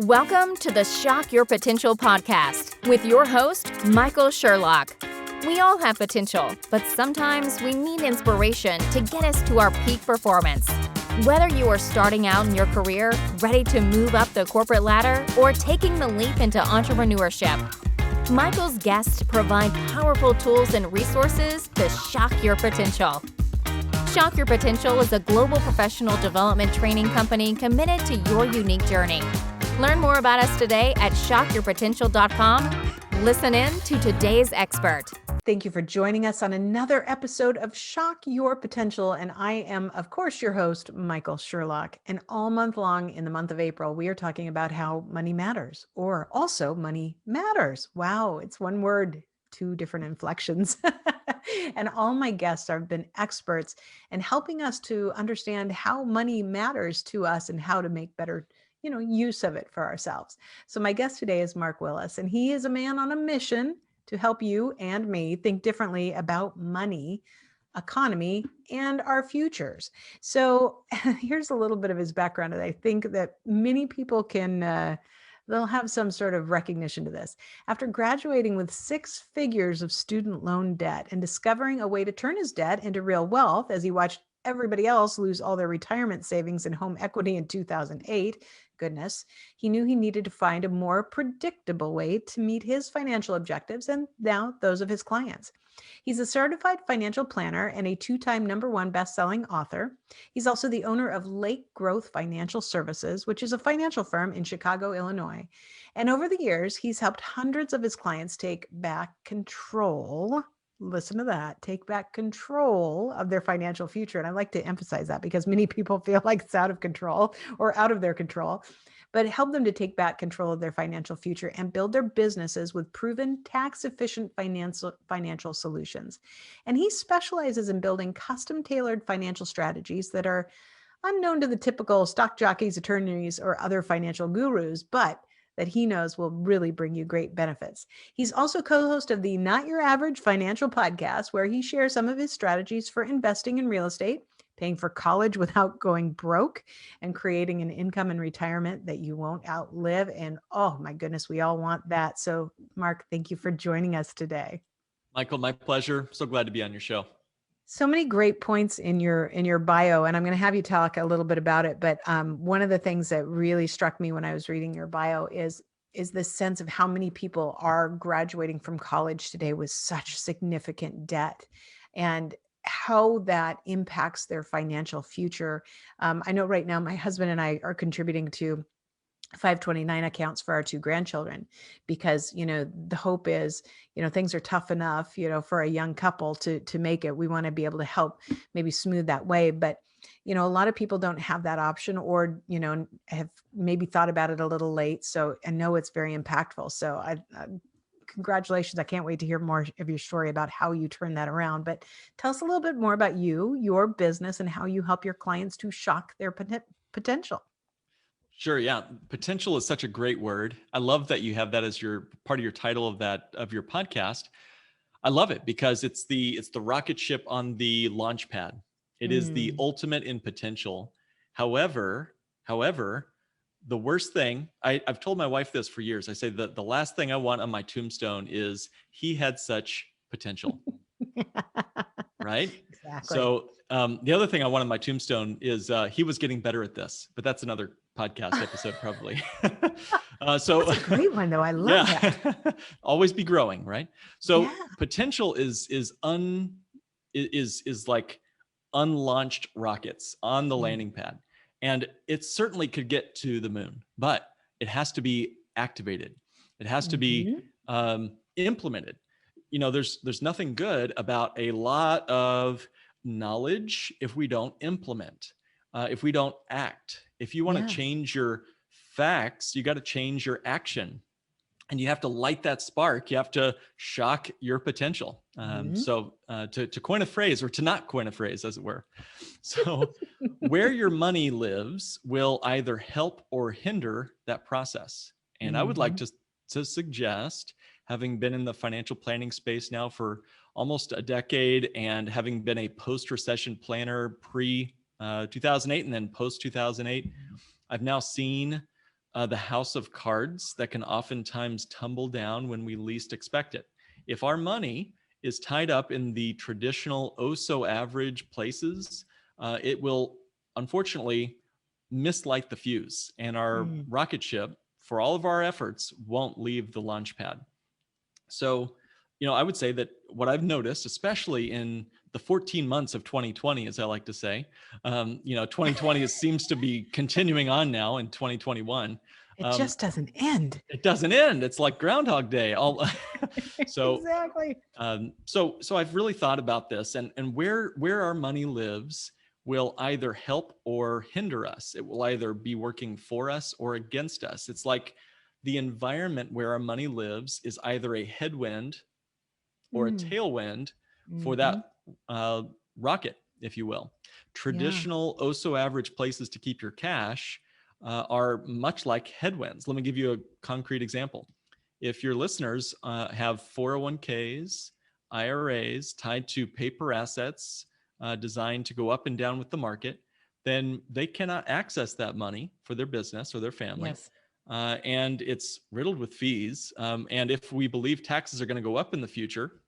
Welcome to the Shock Your Potential podcast with your host, Michael Sherlock. We all have potential, but sometimes we need inspiration to get us to our peak performance. Whether you are starting out in your career, ready to move up the corporate ladder, or taking the leap into entrepreneurship, Michael's guests provide powerful tools and resources to shock your potential. Shock Your Potential is a global professional development training company committed to your unique journey. Learn more about us today at shockyourpotential.com. Listen in to today's expert. Thank you for joining us on another episode of Shock Your Potential. And I am, of course, your host, Michael Sherlock. And all month long in the month of April, we are talking about how money matters, or also money matters. Wow, it's one word, two different inflections. And all my guests have been experts in helping us to understand how money matters to us and how to make better use of it for ourselves. So my guest today is Mark Willis, and he is a man on a mission to help you and me think differently about money, economy, and our futures. So here's a little bit of his background, and I think that many people can, they'll have some sort of recognition to this. After graduating with 6 figures of student loan debt and discovering a way to turn his debt into real wealth as he watched everybody else lose all their retirement savings and home equity in 2008, goodness, he knew he needed to find a more predictable way to meet his financial objectives and now those of his clients. He's a certified financial planner and a 2-time #1 best-selling author. He's also the owner of Lake Growth Financial Services, which is a financial firm in Chicago, Illinois. And over the years, he's helped hundreds of his clients take back control. Listen to that. Take back control of their financial future. And I like to emphasize that because many people feel like it's out of control or out of their control, but help them to take back control of their financial future and build their businesses with proven tax-efficient financial solutions. And he specializes in building custom-tailored financial strategies that are unknown to the typical stock jockeys, attorneys, or other financial gurus, but that he knows will really bring you great benefits. He's also co-host of the Not Your Average Financial podcast, where he shares some of his strategies for investing in real estate, paying for college without going broke, and creating an income in retirement that you won't outlive. And oh my goodness, we all want that. So Mark, thank you for joining us today. Michael, my pleasure. So glad to be on your show. So many great points in your bio, and I'm going to have you talk a little bit about it. But one of the things that really struck me when I was reading your bio is this sense of how many people are graduating from college today with such significant debt, and how that impacts their financial future. I know right now my husband and I are contributing to 529 accounts for our 2 grandchildren because, the hope is, things are tough enough, for a young couple to make it. We want to be able to help maybe smooth that way. But, a lot of people don't have that option or, have maybe thought about it a little late. So I know it's very impactful. So congratulations. I can't wait to hear more of your story about how you turn that around. But tell us a little bit more about you, your business, and how you help your clients to shock their potential. Sure. Yeah. Potential is such a great word. I love that you have that as your part of your title of your podcast. I love it because it's the rocket ship on the launch pad. It is the ultimate in potential. However, the worst thing, I've told my wife this for years. I say that the last thing I want on my tombstone is he had such potential. Right? Exactly. So the other thing I want on my tombstone is he was getting better at this, but that's another podcast episode probably. So that's a great one though. I love that. Always be growing, right? So potential is like unlaunched rockets on the landing pad. And it certainly could get to the moon, but it has to be activated. It has to be implemented. There's nothing good about a lot of knowledge if we don't implement, if we don't act. If you want to change your facts, you got to change your action, and you have to light that spark. You have to shock your potential. So to coin a phrase, or to not coin a phrase, as it were. So where your money lives will either help or hinder that process. And I would like to suggest, having been in the financial planning space now for almost a decade and having been a post-recession planner pre 2008 and then post 2008, I've now seen the house of cards that can oftentimes tumble down when we least expect it. If our money is tied up in the traditional oh so average places, it will unfortunately mislight the fuse, and our Mm. rocket ship, for all of our efforts, won't leave the launch pad. So, I would say that what I've noticed, especially in the 14 months of 2020, as I like to say, 2020 seems to be continuing on now in 2021. It just doesn't end. It doesn't end. It's like Groundhog Day. So, Exactly. so I've really thought about this, and where our money lives will either help or hinder us. It will either be working for us or against us. It's like the environment where our money lives is either a headwind or a Mm. tailwind for Mhm. that rocket, if you will. Yeah. Traditional, oh so average places to keep your cash are much like headwinds. Let me give you a concrete example. If your listeners have 401ks, IRAs tied to paper assets designed to go up and down with the market, then they cannot access that money for their business or their family. Yes. And it's riddled with fees. And if we believe taxes are going to go up in the future,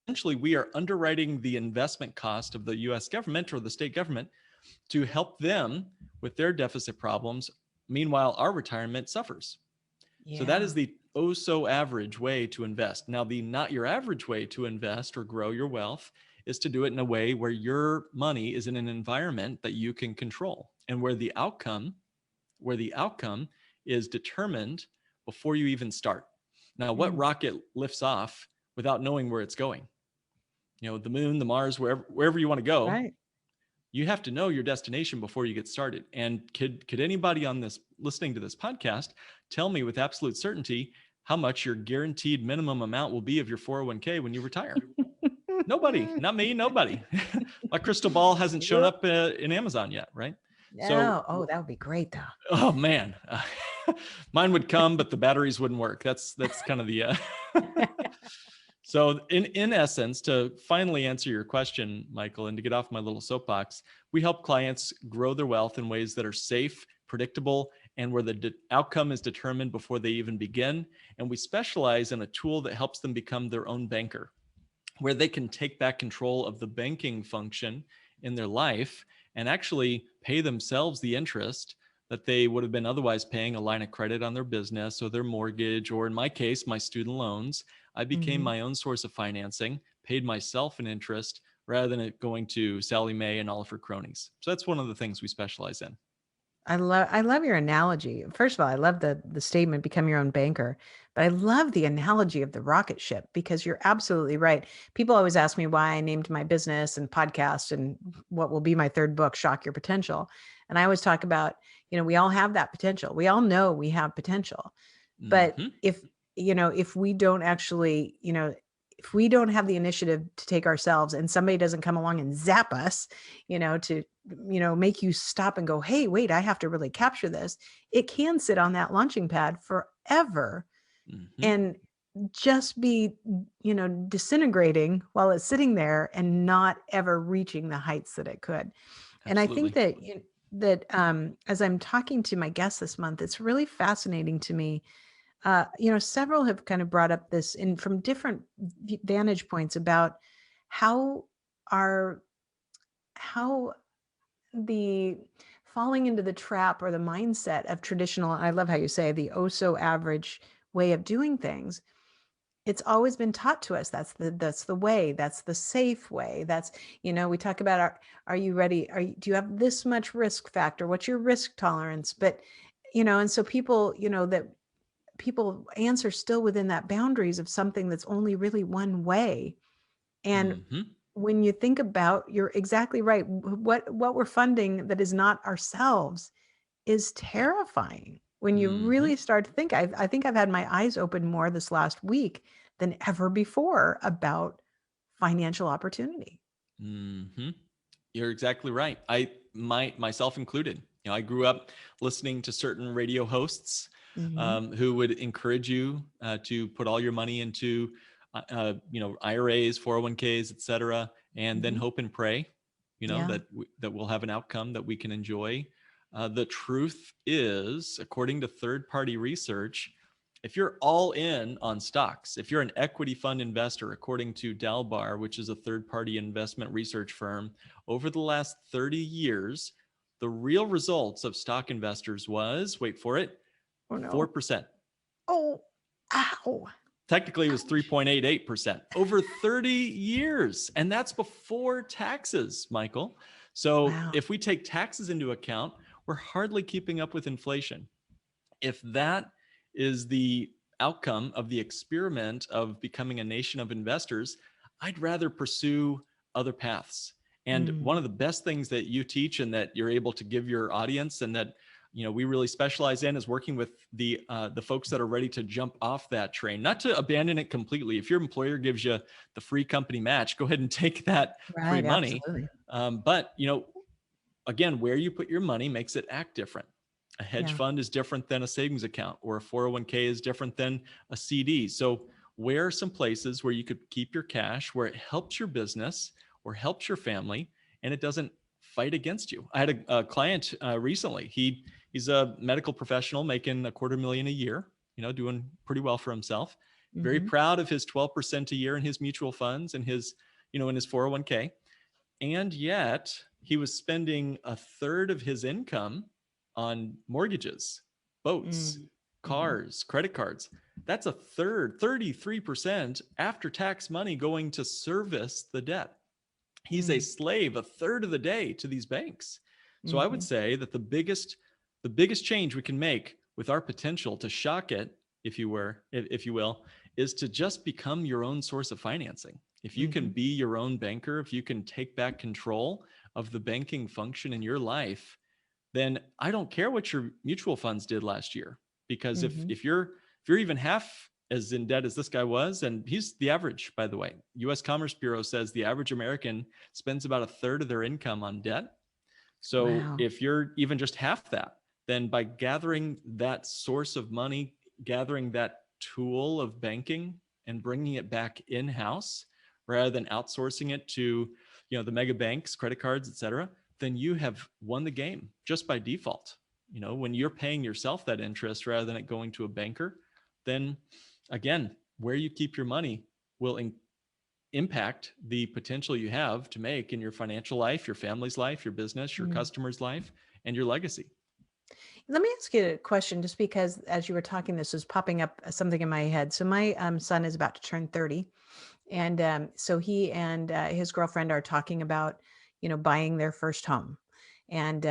essentially we are underwriting the investment cost of the US government or the state government to help them with their deficit problems. Meanwhile, our retirement suffers. So that Yeah. is the oh so average way to invest. Now, the not your average way to invest or grow your wealth is to do it in a way where your money is in an environment that you can control, and where the outcome is determined before you even start. Now, what Mm. rocket lifts off without knowing where it's going? The moon, the Mars, wherever you want to go, Right. you have to know your destination before you get started. And could anybody on this listening to this podcast tell me with absolute certainty how much your guaranteed minimum amount will be of your 401k when you retire? Nobody, not me, nobody. My crystal ball hasn't shown Yep. up in Amazon yet, right? So, No. Oh, that would be great though. oh man, mine would come, but the batteries wouldn't work. That's kind of the. So in essence, to finally answer your question, Michael, and to get off my little soapbox, we help clients grow their wealth in ways that are safe, predictable, and where the outcome is determined before they even begin. And we specialize in a tool that helps them become their own banker, where they can take back control of the banking function in their life and actually pay themselves the interest that they would have been otherwise paying a line of credit on their business or their mortgage, or in my case, my student loans. I became Mhm. my own source of financing, paid myself an interest rather than it going to Sally Mae and all of her cronies. So that's one of the things we specialize in. I love your analogy. First of all, I love the statement become your own banker, but I love the analogy of the rocket ship because you're absolutely right. People always ask me why I named my business and podcast and what will be my third book, Shock Your Potential. And I always talk about, we all have that potential. We all know we have potential. But Mm-hmm. if we don't actually, if we don't have the initiative to take ourselves and somebody doesn't come along and zap us, to make you stop and go, hey, wait, I have to really capture this. It can sit on that launching pad forever Mm-hmm. and just be, disintegrating while it's sitting there and not ever reaching the heights that it could. And I think Absolutely. that as I'm talking to my guests this month, it's really fascinating to me. Several have kind of brought up this from different vantage points about how our how the falling into the trap or the mindset of traditional, I love how you say the oh so average way of doing things. It's always been taught to us. That's the way, that's the safe way. That's, we talk about are you ready? Do you have this much risk factor? What's your risk tolerance? But, and so people, that people answer still within that boundaries of something that's only really one way. And Mm-hmm. when you think about, you're exactly right. What we're funding that is not ourselves is terrifying. When you Mm-hmm. really start to think, I think I've had my eyes open more this last week than ever before about financial opportunity. Mm-hmm. You're exactly right. Myself included. I grew up listening to certain radio hosts Mm-hmm. who would encourage you to put all your money into, IRAs, 401ks, et cetera, and then Mm-hmm. hope and pray, Yeah. that we'll have an outcome that we can enjoy. The truth is, according to third-party research, if you're all in on stocks, if you're an equity fund investor, according to Dalbar, which is a third-party investment research firm, over the last 30 years, the real results of stock investors was, wait for it, Oh no. 4%. Oh, ow. Technically, it was 3.88% over 30 years. And that's before taxes, Michael. So Wow. if we take taxes into account, we're hardly keeping up with inflation. If that is the outcome of the experiment of becoming a nation of investors, I'd rather pursue other paths. And one of the best things that you teach and that you're able to give your audience, and that we really specialize in, is working with the folks that are ready to jump off that train, not to abandon it completely. If your employer gives you the free company match, go ahead and take that free Right, money. absolutely. But again, where you put your money makes it act different. A hedge fund is different than a savings account, or a 401k is different than a CD. So where are some places where you could keep your cash, where it helps your business or helps your family, and it doesn't fight against you? I had a client recently. He's a medical professional making $250,000 a year, doing pretty well for himself. Very proud of his 12% a year in his mutual funds and his, in his 401k. And yet he was spending a third of his income on mortgages, boats, cars, credit cards. That's a third, 33% after tax money going to service the debt. He's a slave a third of the day to these banks. So I would say that the biggest change we can make with our potential to shock it, if you will, is to just become your own source of financing. If you can be your own banker, if you can take back control of the banking function in your life, then I don't care what your mutual funds did last year. Because if you're even half as in debt as this guy was, and he's the average, by the way, U.S. Commerce Bureau says the average American spends about a third of their income on debt. So if you're even just half that, then by gathering that source of money, gathering that tool of banking and bringing it back in-house rather than outsourcing it to, the mega banks, credit cards, et cetera, then you have won the game just by default. When you're paying yourself that interest rather than it going to a banker, then again, where you keep your money will impact the potential you have to make in your financial life, your family's life, your business, your customer's life, and your legacy. Let me ask you a question, just because as you were talking, this was popping up something in my head. So my son is about to turn 30. And so he and his girlfriend are talking about, buying their first home. And,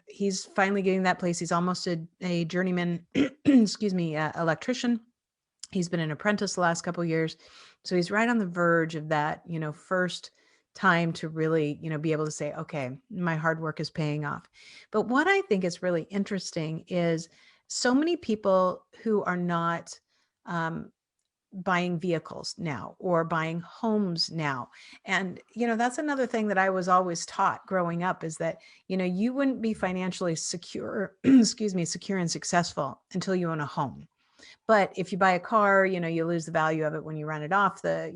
he's finally getting that place. He's almost a journeyman, excuse me, electrician. He's been an apprentice the last couple of years. So he's right on the verge of that, first time to really, be able to say, okay, my hard work is paying off. But what I think is really interesting is so many people who are not, buying vehicles now or buying homes now. And, that's another thing that I was always taught growing up, is that, you wouldn't be financially secure, secure and successful until you own a home. But if you buy a car, you lose the value of it when you run it off the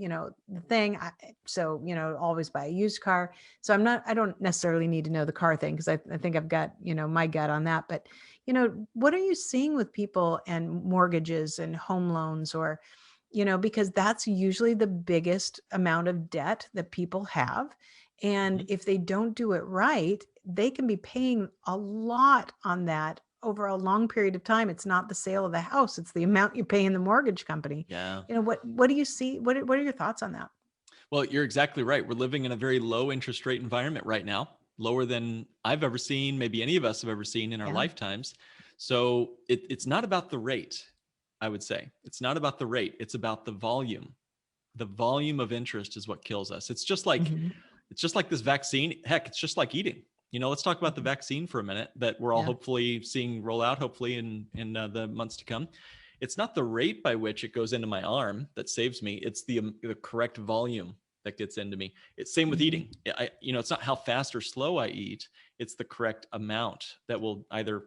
thing. So, always buy a used car. So I don't necessarily need to know the car thing, because I think I've got, my gut on that. But, what are you seeing with people and mortgages and home loans, or, because that's usually the biggest amount of debt that people have. And if they don't do it right, they can be paying a lot on that over a long period of time. It's not the sale of the house, it's the amount you pay in the mortgage company. Yeah. What do you see? What are your thoughts on that? Well, you're exactly right. We're living in a very low interest rate environment right now, lower than I've ever seen, maybe any of us have ever seen in our lifetimes. So it's not about the rate, I would say. It's not about the rate. It's about the volume. The volume of interest is what kills us. It's just like this vaccine. Heck, it's just like eating. Let's talk about the vaccine for a minute that we're all hopefully seeing roll out, hopefully in the months to come. It's not the rate by which it goes into my arm that saves me. It's the correct volume that gets into me. It's same with eating. It's not how fast or slow I eat. It's the correct amount that will either,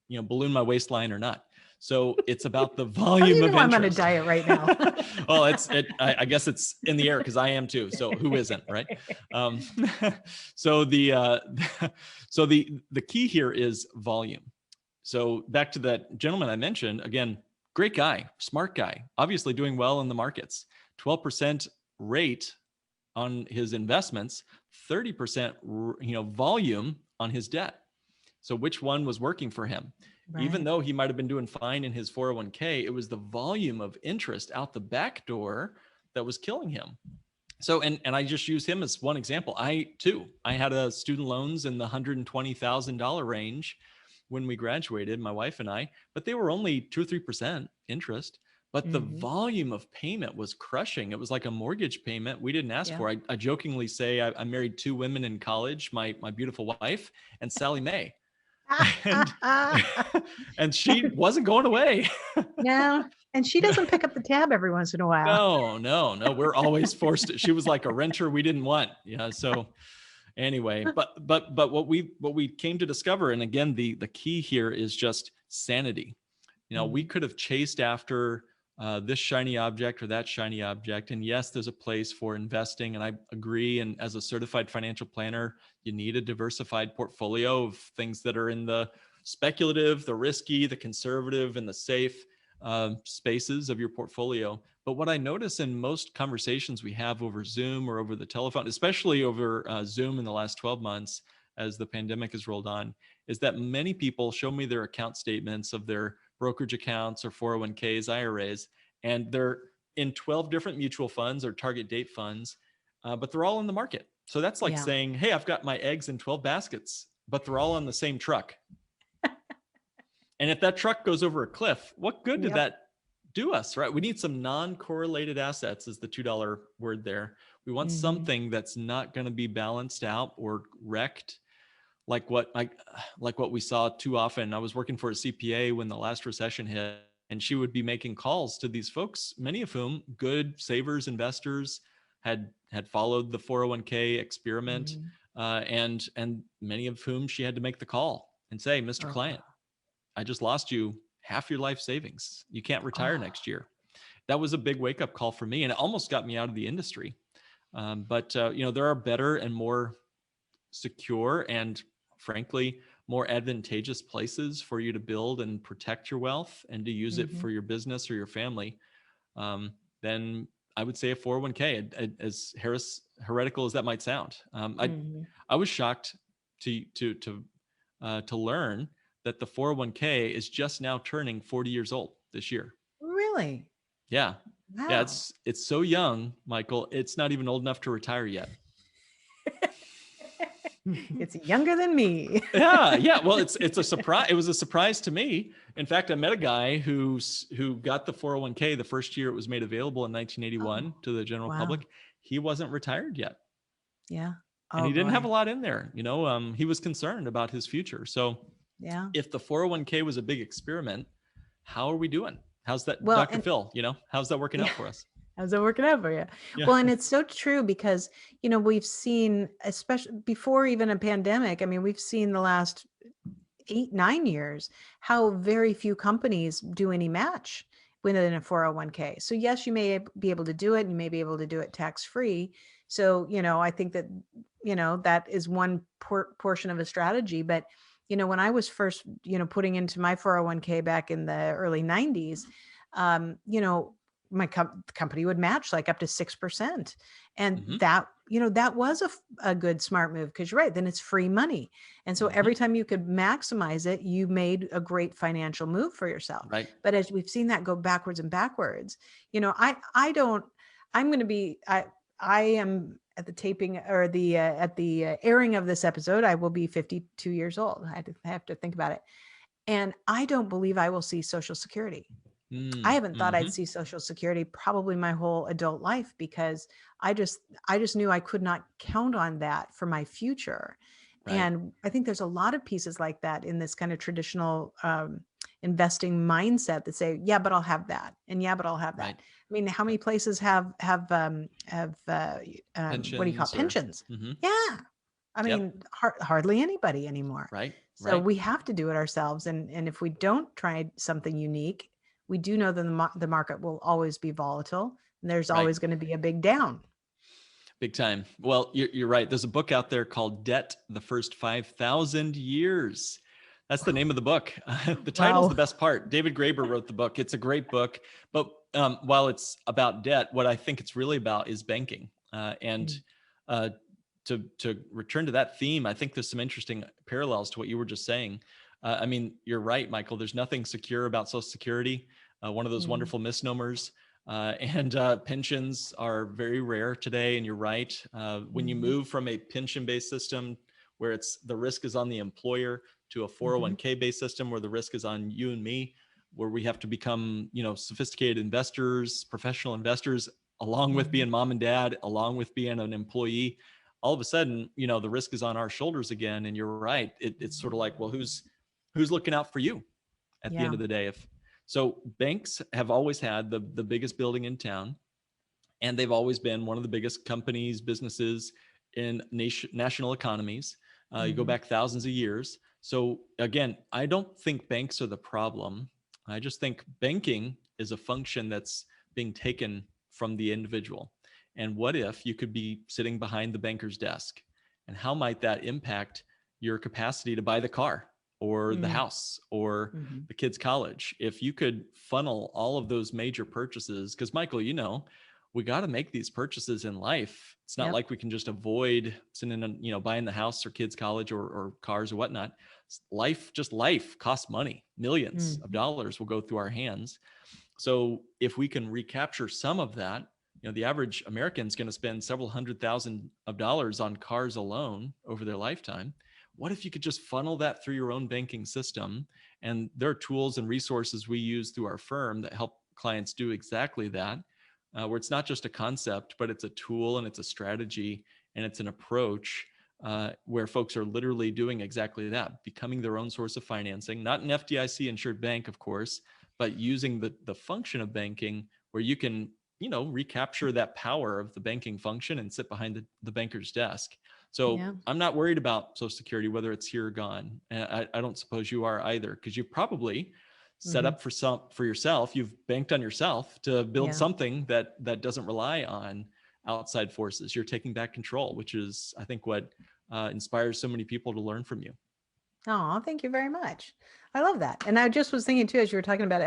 balloon my waistline or not. So it's about the How do volume you of know I'm on a interest. diet right now? Well, I guess it's in the air because I am too. So who isn't, right? Um, so the key here is volume. So back to that gentleman I mentioned, again, great guy, smart guy, obviously doing well in the markets, 12% rate on his investments, 30% volume on his debt. So which one was working for him? Right. Even though he might have been doing fine in his 401k, it was the volume of interest out the back door that was killing him. So, and I just use him as one example. I had a student loans in the $120,000 range when we graduated, my wife and I, but they were only 2 or 3% interest. But the volume of payment was crushing. It was like a mortgage payment we didn't ask for. I jokingly say I married 2 women in college, my beautiful wife and Sally Mae. And, and she wasn't going away. No. And she doesn't pick up the tab every once in a while. No. We're always forced to. She was like a renter we didn't want. Yeah. So anyway, but what we came to discover, and again, the key here is just sanity. We could have chased after this shiny object or that shiny object. And yes, there's a place for investing. And I agree. And as a certified financial planner, you need a diversified portfolio of things that are in the speculative, the risky, the conservative, and the safe spaces of your portfolio. But what I notice in most conversations we have over Zoom or over the telephone, especially over Zoom in the last 12 months, as the pandemic has rolled on, is that many people show me their account statements of their brokerage accounts or 401ks, IRAs, and they're in 12 different mutual funds or target date funds, but they're all in the market. So that's like saying, hey, I've got my eggs in 12 baskets, but they're all on the same truck. And if that truck goes over a cliff, what good did that do us, right? We need some non-correlated assets is the $2 word there. We want something that's not going to be balanced out or wrecked. Like what we saw too often. I was working for a CPA when the last recession hit, and she would be making calls to these folks, many of whom good savers, investors, had followed the 401k experiment, and many of whom she had to make the call and say, Mr. Client, I just lost you half your life savings. You can't retire next year. That was a big wake-up call for me, and it almost got me out of the industry. But there are better and more secure and frankly more advantageous places for you to build and protect your wealth and to use it for your business or your family, then I would say a 401k, as heretical as that might sound. I was shocked to learn that the 401k is just now turning 40 years old this year. Really? Yeah. Wow. Yeah. It's so young, Michael. It's not even old enough to retire yet. It's younger than me. Yeah. Well, it's a surprise. It was a surprise to me. In fact, I met a guy who got the 401k the first year it was made available in 1981 to the general public. He wasn't retired yet. Yeah. And he didn't have a lot in there. He was concerned about his future. So if the 401k was a big experiment, how are we doing? How's that, Dr. Phil? How's that working out for us? How's it working out for you? Yeah. Well, and it's so true because, we've seen, especially before even a pandemic, we've seen the last 8-9 years, how very few companies do any match within a 401k. So yes, you may be able to do it. You may be able to do it tax-free. So, I think that, that is one portion of a strategy. But, when I was first, putting into my 401k back in the early 90s, my company would match like up to 6%. And that, that was a good smart move because you're right. Then it's free money. And so every time you could maximize it, you made a great financial move for yourself. Right. But as we've seen that go backwards and backwards, I am at the taping or at the airing of this episode, I will be 52 years old. I have to think about it. And I don't believe I will see Social Security. I haven't thought I'd see Social Security probably my whole adult life because I just knew I could not count on that for my future. Right. And I think there's a lot of pieces like that in this kind of traditional investing mindset that say, yeah, but I'll have that. And yeah, but I'll have that. Right. How many places have what do you call pensions? Yeah. Hardly anybody anymore. Right. So right? we have to do it ourselves. And if we don't try something unique, we do know that the market will always be volatile. And there's Right. always going to be a big down. Big time. Well, you're right. There's a book out there called Debt, the First 5,000 Years. That's the name of the book. The title's the Wow. best part. David Graeber wrote the book. It's a great book. But while it's about debt, what I think it's really about is banking. And uh, to return to that theme, I think there's some interesting parallels to what you were just saying. I mean, you're right, Michael. There's nothing secure about Social Security. One of those Mm. wonderful misnomers. And pensions are very rare today. And you're right. When you move from a pension-based system where the risk is on the employer to a 401k based system where the risk is on you and me, where we have to become, sophisticated investors, professional investors, along with being mom and dad, along with being an employee, all of a sudden, the risk is on our shoulders again. And you're right. It's sort of like, well, who's looking out for you at the end Yeah. of the day? So banks have always had the biggest building in town, and they've always been one of the biggest companies, businesses in national economies. You go back thousands of years. So again, I don't think banks are the problem. I just think banking is a function that's being taken from the individual. And what if you could be sitting behind the banker's desk? And how might that impact your capacity to buy the car or the house or the kid's college? If you could funnel all of those major purchases, because Michael, we got to make these purchases in life. It's not like we can just avoid sitting in, buying the house or kids' college or cars or whatnot. Life costs money. Millions of dollars will go through our hands. So if we can recapture some of that, the average American is going to spend several $100,000 on cars alone over their lifetime. What if you could just funnel that through your own banking system? And there are tools and resources we use through our firm that help clients do exactly that, where it's not just a concept, but it's a tool and it's a strategy and it's an approach where folks are literally doing exactly that, becoming their own source of financing, not an FDIC insured bank, of course, but using the function of banking where you can, recapture that power of the banking function and sit behind the banker's desk. So I'm not worried about Social Security, whether it's here or gone. And I don't suppose you are either, because you probably set up for yourself. You've banked on yourself to build something that doesn't rely on outside forces. You're taking back control, which is, I think, what inspires so many people to learn from you. Oh, thank you very much. I love that. And I just was thinking too, as you were talking about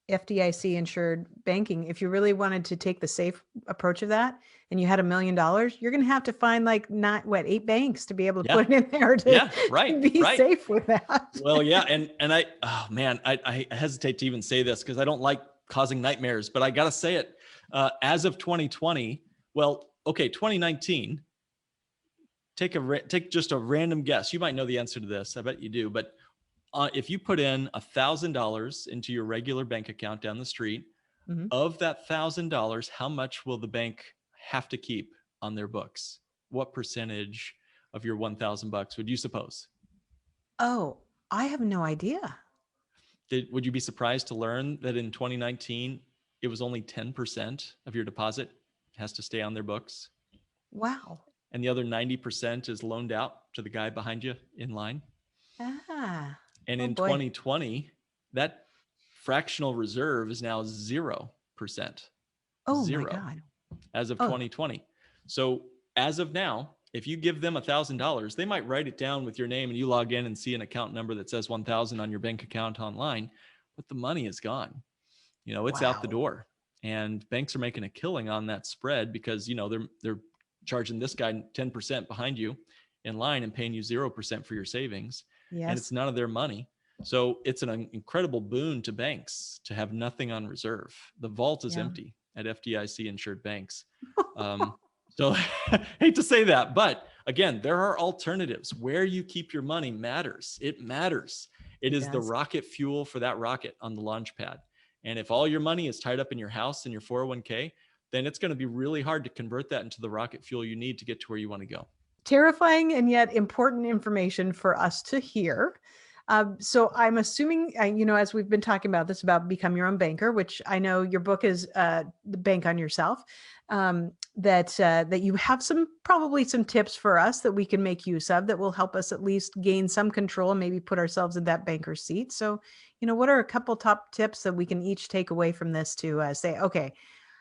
FDIC insured banking, if you really wanted to take the safe approach of that and you had $1 million, you're going to have to find 8 banks to be able to put it in there to be safe with that. Well, yeah. And I hesitate to even say this because I don't like causing nightmares, but I got to say it. As of 2020, 2019, take just a random guess. You might know the answer to this. I bet you do. But if you put in $1,000 into your regular bank account down the street, of that $1,000, how much will the bank have to keep on their books? What percentage of your $1,000 would you suppose? Oh, I have no idea. Would you be surprised to learn that in 2019, it was only 10% of your deposit has to stay on their books? Wow. And the other 90% is loaned out to the guy behind you in line. And in 2020, that fractional reserve is now 0%. Oh, Zero. my God. As of 2020. So as of now, if you give them $1,000, they might write it down with your name and you log in and see an account number that says 1,000 on your bank account online, but the money is gone. It's out the door. And banks are making a killing on that spread because, they're charging this guy 10% behind you in line and paying you 0% for your savings. And it's none of their money. So it's an incredible boon to banks to have nothing on reserve. The vault is empty at FDIC insured banks. So I hate to say that, but again, there are alternatives. Where you keep your money matters. It matters. It is the rocket fuel for that rocket on the launch pad. And if all your money is tied up in your house and your 401k, then it's going to be really hard to convert that into the rocket fuel you need to get to where you want to go. Terrifying and yet important information for us to hear. So I'm assuming, as we've been talking about this, about become your own banker, which I know your book is the Bank on Yourself. that you have probably some tips for us that we can make use of that will help us at least gain some control and maybe put ourselves in that banker's seat. So, what are a couple top tips that we can each take away from this to say, okay,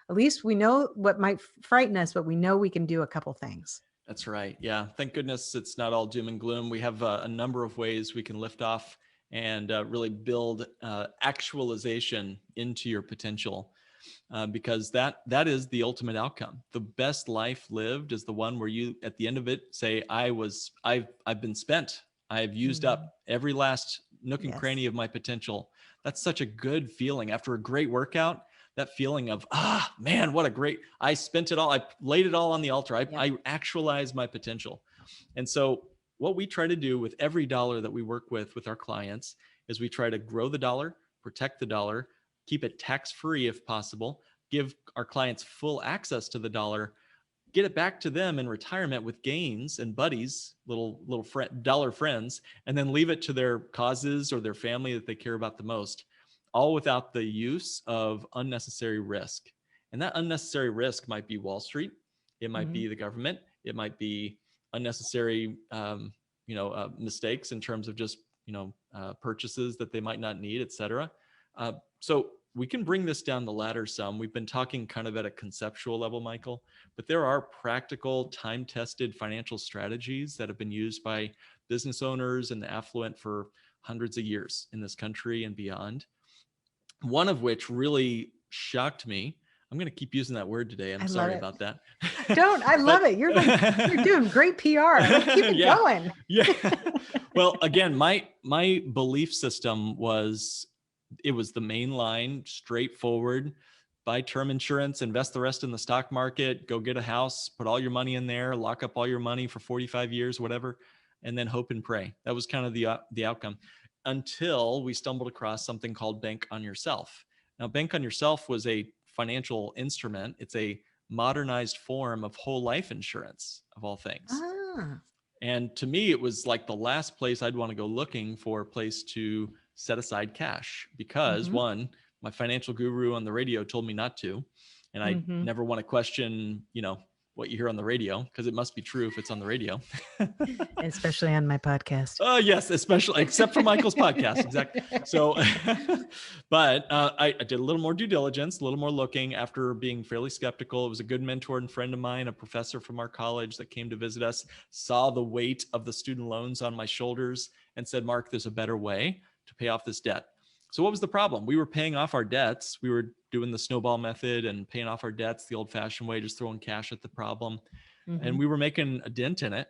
at least we know what might frighten us, but we know we can do a couple things. That's right. Yeah. Thank goodness it's not all doom and gloom. We have a number of ways we can lift off and really build actualization into your potential, because that is the ultimate outcome. The best life lived is the one where you, at the end of it, say, I've been spent. I've used up every last nook and cranny of my potential. That's such a good feeling after a great workout. That feeling of, man, I spent it all. I laid it all on the altar. I actualized my potential. And so what we try to do with every dollar that we work with our clients is we try to grow the dollar, protect the dollar, keep it tax-free if possible, give our clients full access to the dollar, get it back to them in retirement with gains and buddies, little dollar friends, and then leave it to their causes or their family that they care about the most, all without the use of unnecessary risk. And that unnecessary risk might be Wall Street. It might be the government. It might be unnecessary, mistakes in terms of just, purchases that they might not need, et cetera. So we can bring this down the ladder some. We've been talking kind of at a conceptual level, Michael, but there are practical, time-tested financial strategies that have been used by business owners and the affluent for hundreds of years in this country and beyond. One of which really shocked me. I'm going to keep using that word today. I'm sorry about that. I love it. You're doing great PR. Keep it going. Yeah. Well, again, my belief system was, it was the main line, straightforward: buy term insurance, invest the rest in the stock market, go get a house, put all your money in there, lock up all your money for 45 years, whatever, and then hope and pray. That was kind of the outcome, until we stumbled across something called Bank on Yourself. Now, Bank on Yourself was a financial instrument. It's a modernized form of whole life insurance, of all things. And to me, it was like the last place I'd want to go looking for a place to set aside cash, because one, my financial guru on the radio told me not to. And I never want to question, what you hear on the radio, because it must be true if it's on the radio. Especially on my podcast. Oh, yes, especially, except for Michael's podcast. Exactly. So, but I did a little more due diligence, a little more looking after being fairly skeptical. It was a good mentor and friend of mine, a professor from our college that came to visit us, saw the weight of the student loans on my shoulders and said, Mark, there's a better way to pay off this debt. So what was the problem? We were paying off our debts. We were doing the snowball method and paying off our debts the old-fashioned way, just throwing cash at the problem. And we were making a dent in it.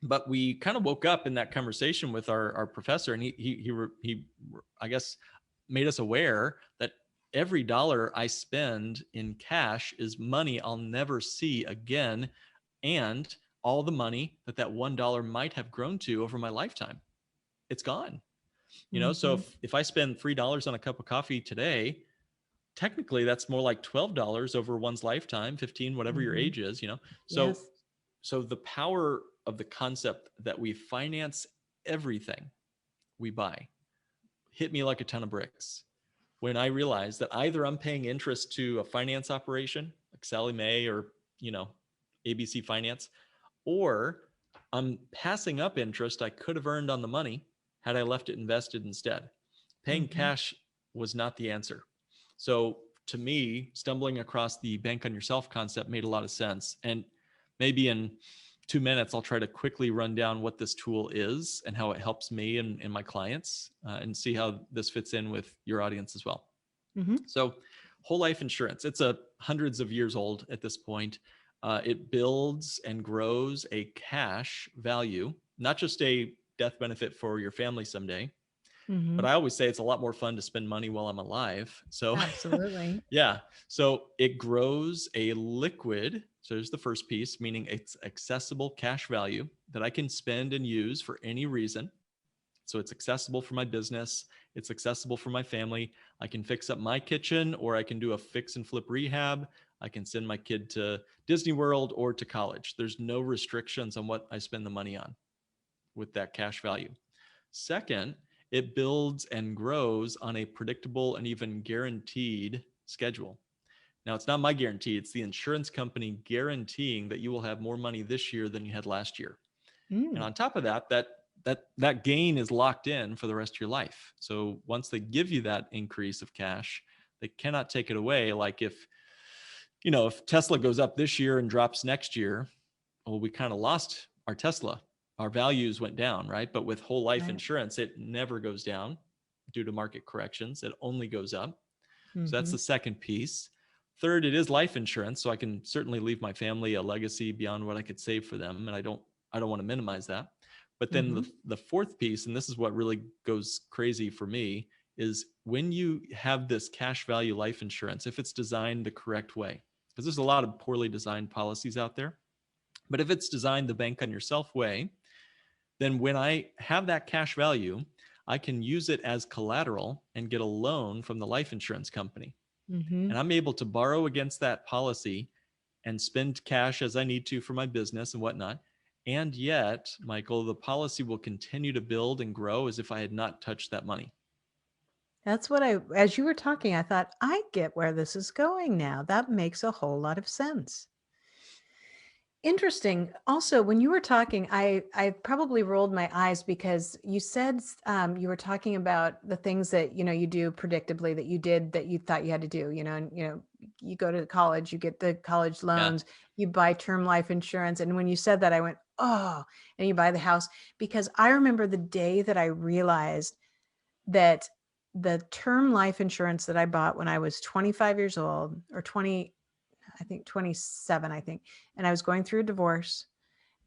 But we kind of woke up in that conversation with our professor, and he I guess made us aware that every dollar I spend in cash is money I'll never see again, and all the money that $1 might have grown to over my lifetime, it's gone. So if I spend $3 on a cup of coffee today, technically that's more like $12 over one's lifetime, 15, whatever your age is, So the power of the concept that we finance everything we buy hit me like a ton of bricks when I realized that either I'm paying interest to a finance operation like Sally Mae or, ABC Finance, or I'm passing up interest I could have earned on the money had I left it invested instead. Paying cash was not the answer. So to me, stumbling across the Bank on Yourself concept made a lot of sense. And maybe in 2 minutes, I'll try to quickly run down what this tool is and how it helps me and my clients, and see how this fits in with your audience as well. So whole life insurance, it's hundreds of years old at this point. It builds and grows a cash value, not just a death benefit for your family someday, but I always say it's a lot more fun to spend money while I'm alive. So absolutely. Yeah. So it grows a liquid. So there's the first piece, meaning it's accessible cash value that I can spend and use for any reason. So it's accessible for my business. It's accessible for my family. I can fix up my kitchen, or I can do a fix and flip rehab. I can send my kid to Disney World or to college. There's no restrictions on what I spend the money on with that cash value. Second, it builds and grows on a predictable and even guaranteed schedule, Now, it's not my guarantee. It's the insurance company guaranteeing that you will have more money this year than you had last year. And on top of that, that gain is locked in for the rest of your life. So once they give you that increase of cash, they cannot take it away. Like if Tesla goes up this year and drops next year, well, we kind of lost our Tesla. Our values went down, right? But with whole life insurance, it never goes down due to market corrections. It only goes up. So that's the second piece. Third, it is life insurance. So I can certainly leave my family a legacy beyond what I could save for them. And I don't want to minimize that. But then the fourth piece, and this is what really goes crazy for me, is when you have this cash value life insurance, if it's designed the correct way, because there's a lot of poorly designed policies out there. But if it's designed the bank on yourself way, then when I have that cash value, I can use it as collateral and get a loan from the life insurance company. And I'm able to borrow against that policy and spend cash as I need to for my business and whatnot. And yet, Michael, the policy will continue to build and grow as if I had not touched that money. That's what as you were talking, I thought, I get where this is going now. That makes a whole lot of sense. Interesting. Also, when you were talking, I probably rolled my eyes because you said you were talking about the things that, you do predictably that you did that you thought you had to do, and, you go to college, you get the college loans, you buy term life insurance. And when you said that, I went, oh, and you buy the house, because I remember the day that I realized that the term life insurance that I bought when I was 25 years old, or 27, and I was going through a divorce.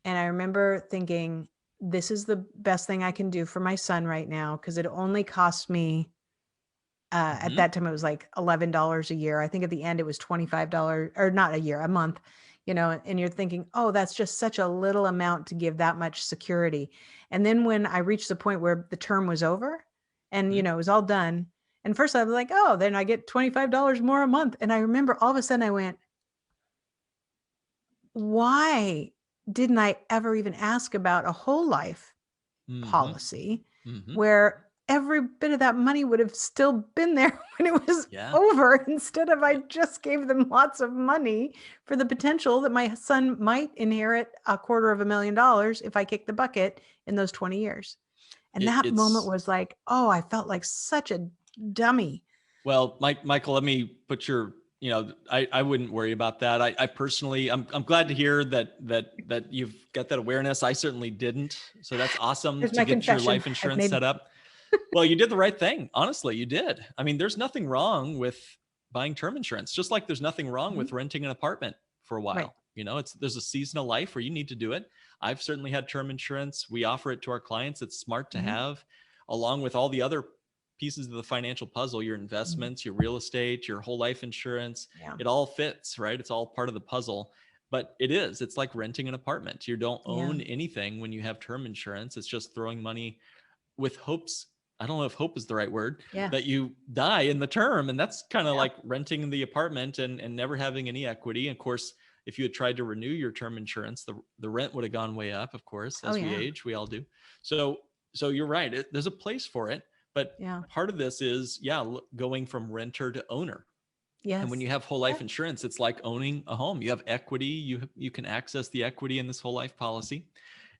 And I remember thinking, this is the best thing I can do for my son right now, because it only cost me, at that time, it was like $11 a year. I think at the end it was $25, or not a year, a month, and you're thinking, oh, that's just such a little amount to give that much security. And then when I reached the point where the term was over and, it was all done. And first I was like, oh, then I get $25 more a month. And I remember all of a sudden I went, why didn't I ever even ask about a whole life policy where every bit of that money would have still been there when it was over, instead of I just gave them lots of money for the potential that my son might inherit $250,000 if I kick the bucket in those 20 years. And that moment was like, oh, I felt like such a dummy. Well, Michael, let me put your, I wouldn't worry about that. I personally, I'm glad to hear that you've got that awareness. I certainly didn't. So that's awesome to get your life insurance set up. Well, you did the right thing. Honestly, you did. I mean, there's nothing wrong with buying term insurance, just like there's nothing wrong with renting an apartment for a while. Right. There's a seasonal life where you need to do it. I've certainly had term insurance. We offer it to our clients. It's smart to have, along with all the other pieces of the financial puzzle, your investments, your real estate, your whole life insurance. It all fits, right? It's all part of the puzzle. But it's like renting an apartment. You don't own anything when you have term insurance. It's just throwing money with hopes. I don't know if hope is the right word, that you die in the term. And that's kind of like renting the apartment and never having any equity. And of course, if you had tried to renew your term insurance, the rent would have gone way up, of course, as we age, we all do. So you're right. There's a place for it. But part of this is, going from renter to owner. Yes. And when you have whole life insurance, it's like owning a home. You have equity. You can access the equity in this whole life policy.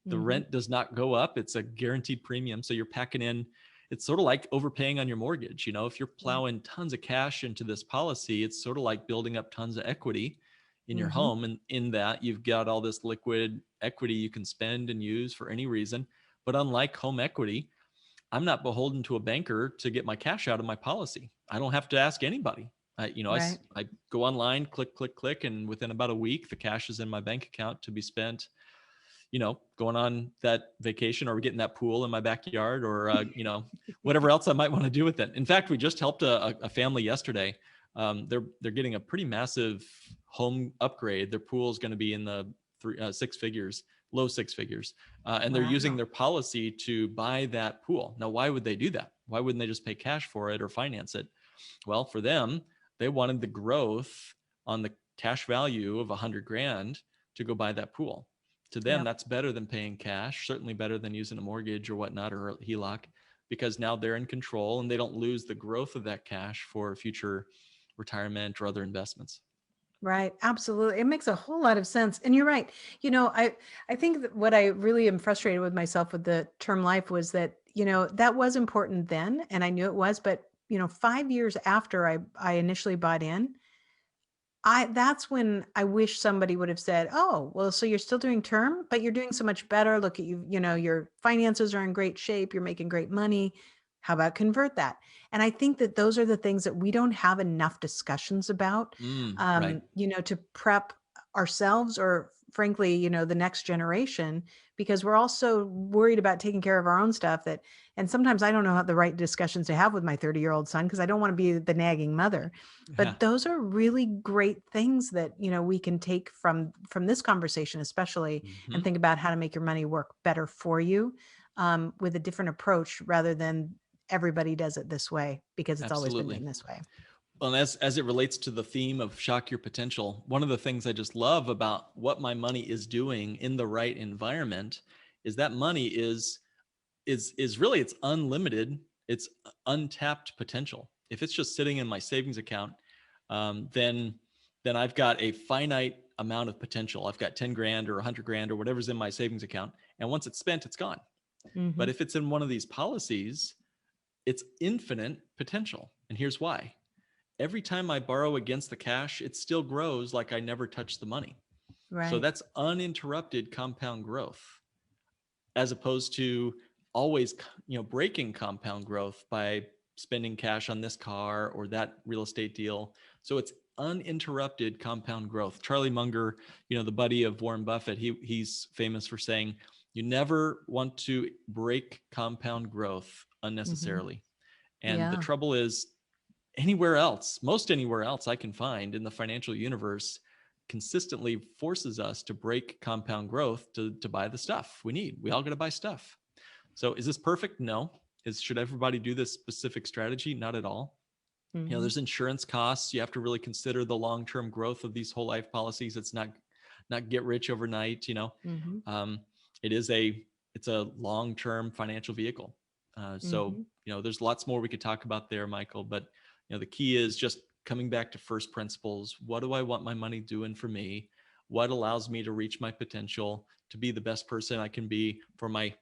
The rent does not go up. It's a guaranteed premium. So you're packing in. It's sort of like overpaying on your mortgage. If you're plowing tons of cash into this policy, it's sort of like building up tons of equity in your home. And in that, you've got all this liquid equity you can spend and use for any reason. But unlike home equity, I'm not beholden to a banker to get my cash out of my policy. I don't have to ask anybody. I go online, click, and within about a week, the cash is in my bank account to be spent, going on that vacation or getting that pool in my backyard or, whatever else I might want to do with it. In fact, we just helped a family yesterday. They're getting a pretty massive home upgrade. Their pool is going to be in the low six figures. And they're using their policy to buy that pool. Now, why would they do that? Why wouldn't they just pay cash for it or finance it? Well, for them, they wanted the growth on the cash value of $100,000 to go buy that pool. To them, that's better than paying cash, certainly better than using a mortgage or whatnot, or a HELOC, because now they're in control and they don't lose the growth of that cash for future retirement or other investments. Right. Absolutely. It makes a whole lot of sense. And you're right. I think that what I really am frustrated with myself with the term life was that, that was important then. And I knew it was, but 5 years after I initially bought in, that's when I wish somebody would have said, "Oh, well, so you're still doing term, but you're doing so much better. Look at you, your finances are in great shape. You're making great money. How about convert that?" And I think that those are the things that we don't have enough discussions about, Right. to prep ourselves or frankly, the next generation, because we're also worried about taking care of our own stuff and sometimes I don't know how the right discussions to have with my 30-year-old son because I don't want to be the nagging mother. Yeah. But those are really great things that, we can take from this conversation, especially, and think about how to make your money work better for you, with a different approach rather than everybody does it this way because it's always been Absolutely. done this way. Well, and as it relates to the theme of shock your potential, one of the things I just love about what my money is doing in the right environment is that money is really, it's unlimited. It's untapped potential. If it's just sitting in my savings account, then I've got a finite amount of potential. I've got 10 grand or 100 grand or whatever's in my savings account. And once it's spent, it's gone. Mm-hmm. But if it's in one of these policies, it's infinite potential. And here's why. Every time I borrow against the cash, it still grows like I never touched the money. Right. So that's uninterrupted compound growth, as opposed to always, breaking compound growth by spending cash on this car or that real estate deal. So it's uninterrupted compound growth. Charlie Munger, the buddy of Warren Buffett, he's famous for saying, you never want to break compound growth unnecessarily. And the trouble is, most anywhere else I can find in the financial universe consistently forces us to break compound growth to buy the stuff we need. We all got to buy stuff. So is this perfect? No. Should everybody do this specific strategy? Not at all. There's insurance costs. You have to really consider the long-term growth of these whole life policies. It's not get rich overnight. It's a long-term financial vehicle. So there's lots more we could talk about there, Michael, but the key is just coming back to first principles. What do I want my money doing for me? What allows me to reach my potential, to be the best person I can be for my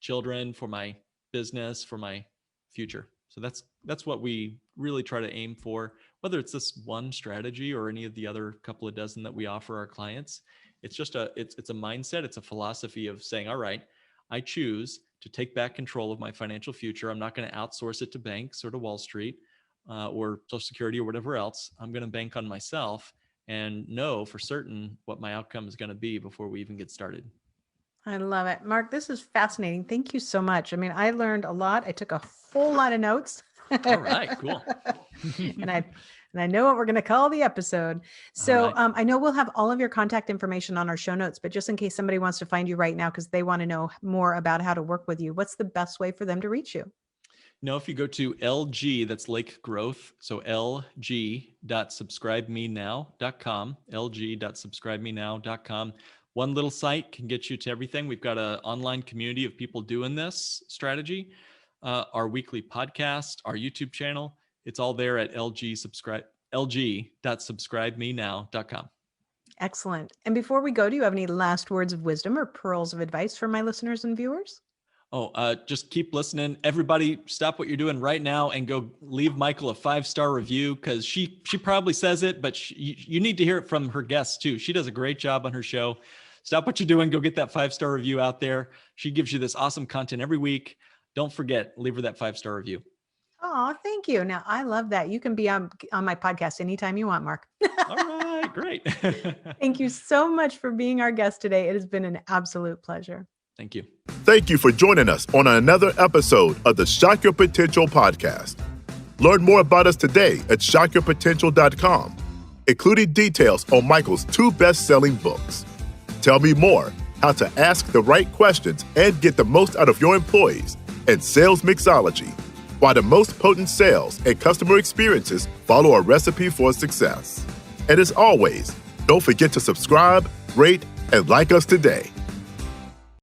children, for my business, for my future? So that's what we really try to aim for, whether it's this one strategy or any of the other couple of dozen that we offer our clients. It's just it's a mindset. It's a philosophy of saying, all right, I choose to take back control of my financial future. I'm not going to outsource it to banks or to Wall Street or Social Security or whatever else. I'm going to bank on myself and know for certain what my outcome is going to be before we even get started. I love it. Mark, this is fascinating. Thank you so much. I mean, I learned a lot. I took a whole lot of notes. All right, cool. and I know what we're going to call the episode. So right. I know we'll have all of your contact information on our show notes, but just in case somebody wants to find you right now because they want to know more about how to work with you, what's the best way for them to reach you? If you go to LG, that's Lake Growth, so lg.subscribemenow.com, lg.subscribemenow.com. One little site can get you to everything. We've got an online community of people doing this strategy, our weekly podcast, our YouTube channel. It's all there at lg.subscribemenow.com. Excellent. And before we go, do you have any last words of wisdom or pearls of advice for my listeners and viewers? Just keep listening. Everybody stop what you're doing right now and go leave Michael a 5-star review, because she probably says it, but you need to hear it from her guests too. She does a great job on her show. Stop what you're doing. Go get that 5-star review out there. She gives you this awesome content every week. Don't forget, leave her that 5-star review. Oh, thank you. Now, I love that. You can be on my podcast anytime you want, Mark. All right, great. Thank you so much for being our guest today. It has been an absolute pleasure. Thank you. Thank you for joining us on another episode of the Shock Your Potential podcast. Learn more about us today at shockyourpotential.com, including details on Michael's 2 best-selling books. Tell me more, how to ask the right questions and get the most out of your employees, and sales mixology, why the most potent sales and customer experiences follow a recipe for success. And as always, don't forget to subscribe, rate, and like us today.